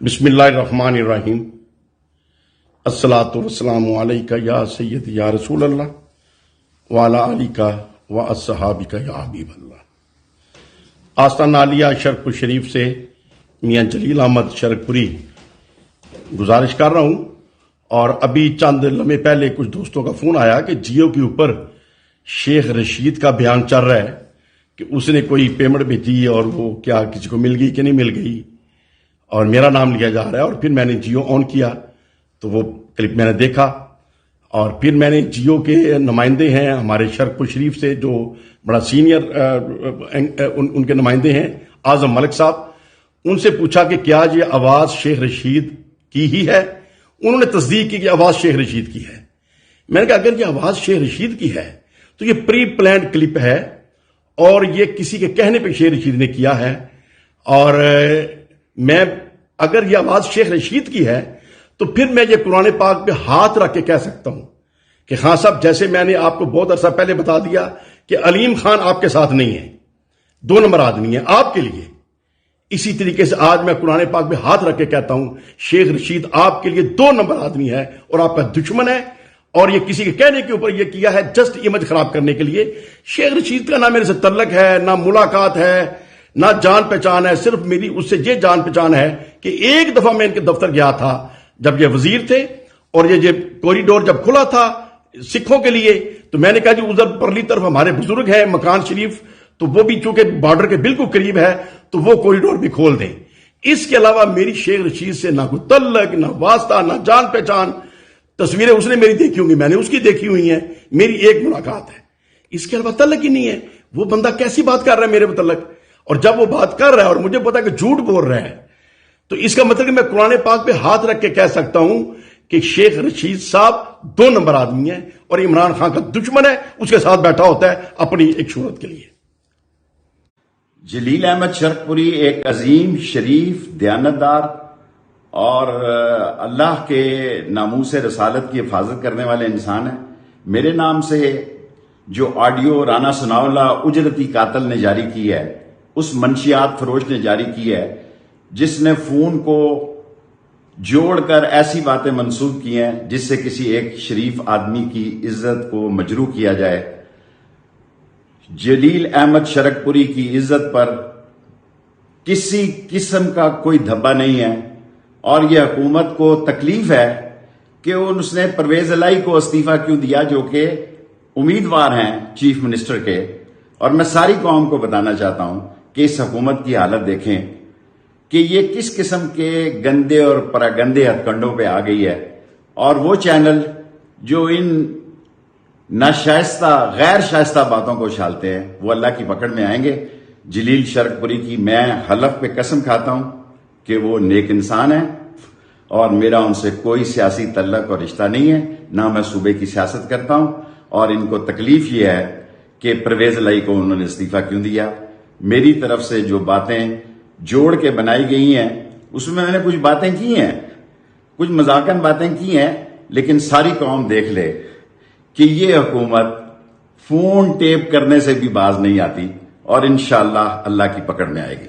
बिस्मिल्लाहिर्रहमानिर्रहीम। अस्सलातु वस्सलामु अलैका या सय्यदी या रसूल अल्लाह व अला आलिका व अस्सहाबिका या हबीब अल्लाह। आस्ताना आलिया शरकपुर शरीफ से मियां जलील अहमद शरकपुरी गुजारिश कर रहा हूं। और अभी चंद लम्हे पहले कुछ दोस्तों का फोन आया कि जियो के ऊपर शेख रशीद का बयान चल रहा है कि उसने कोई पेमेंट भेजी और वो क्या किसी को मिल गई कि नहीं मिल गई, और मेरा नाम लिया जा रहा है। और फिर मैंने जियो ऑन किया तो वो क्लिप मैंने देखा, और फिर मैंने जियो के नुमाइंदे हैं हमारे शरकपुर शरीफ से जो बड़ा सीनियर उनके नुमाइंदे हैं आजम मलिक साहब, उनसे पूछा कि क्या ये आवाज शेख रशीद की ही है। उन्होंने तस्दीक की कि आवाज शेख रशीद की है। मैंने कहा अगर ये आवाज शेख रशीद की है तो ये प्री प्लान्ड क्लिप है और ये किसी के कहने पे शेख रशीद ने किया है। और मैं अगर ये आवाज शेख रशीद की है तो फिर मैं ये कुरान पाक पे हाथ रख के कह सकता हूं कि खान साहब, जैसे मैंने आपको बहुत अरसा पहले बता दिया कि अलीम खान आपके साथ नहीं है, 2 नंबर आदमी है आपके लिए, इसी तरीके से आज मैं कुरान पाक पे हाथ रख के कहता हूं शेख रशीद आपके लिए 2 नंबर आदमी है और आपका दुश्मन है। और ये किसी के कहने के ऊपर ये किया है जस्ट इमेज खराब करने के लिए। शेख रशीद का ना मेरे से तल्लक है, ना मुलाकात है, ना जान पहचान है। सिर्फ मेरी उससे ये जान पहचान है कि एक दफा मैं इनके दफ्तर गया था जब ये वजीर थे और ये कॉरिडोर जब खुला था सिखों के लिए, तो मैंने कहा जी उधर परली तरफ हमारे बुजुर्ग हैं मकान शरीफ, तो वो भी चूंकि बॉर्डर के बिल्कुल करीब है तो वो कॉरिडोर भी खोल दें। इसके अलावा मेरी शेख रशीद से ना कोई तल्लक, ना वास्ता, ना जान पहचान। तस्वीरें उसने मेरी देखी होंगी, मैंने उसकी देखी हुई है, मेरी एक मुलाकात है, इसके अलावा तल्लक ही नहीं है। वो बंदा कैसी बात कर रहा है मेरे मुतल्लक, और जब वो बात कर रहा है और मुझे पता है कि झूठ बोल रहा है, तो इसका मतलब कि मैं कुरान पाक पे हाथ रख के कह सकता हूं कि शेख रशीद साहब 2 नंबर आदमी है और इमरान खान का दुश्मन है, उसके साथ बैठा होता है अपनी एक शोहरत के लिए। जलील अहमद शरकपुरी एक अजीम, शरीफ, दयानतदार और अल्लाह के नामूस रसालत की हिफाजत करने वाले इंसान हैं। मेरे नाम से जो ऑडियो राना सनाउल्लाह उजरती कातल ने जारी की है, उस मंशियात फरोश ने जारी की है जिसने फोन को जोड़कर ऐसी बातें मंसूब की हैं जिससे किसी एक शरीफ आदमी की इज्जत को मजरूह किया जाए। जलील अहमद शरकपुरी की इज्जत पर किसी किस्म का कोई धब्बा नहीं है और यह हुकूमत को तकलीफ है कि उसने परवेज इलाही को इस्तीफा क्यों दिया, जो कि उम्मीदवार हैं चीफ मिनिस्टर के। और मैं सारी कौम को बताना चाहता हूं कि इस हुकूमत की हालत देखें कि ये किस किस्म के गंदे और परागंदे हथकंडों पे आ गई है। और वो चैनल जो इन नाशाइस्ता, गैर शाइस्ता बातों को उछालते हैं वो अल्लाह की पकड़ में आएंगे। जलील शरकपुरी की मैं हलफ पे कसम खाता हूं कि वो नेक इंसान है और मेरा उनसे कोई सियासी तल्लक और रिश्ता नहीं है, ना मैं सूबे की सियासत करता हूं। और इनको तकलीफ ये है कि परवेज इलाही को उन्होंने इस्तीफा क्यों दिया। मेरी तरफ से जो बातें जोड़ के बनाई गई हैं उसमें मैंने कुछ बातें की हैं, कुछ मजाकन बातें की हैं, लेकिन सारी कौम देख ले कि ये हुकूमत फोन टेप करने से भी बाज नहीं आती और इंशाअल्लाह अल्लाह की पकड़ में आएगी।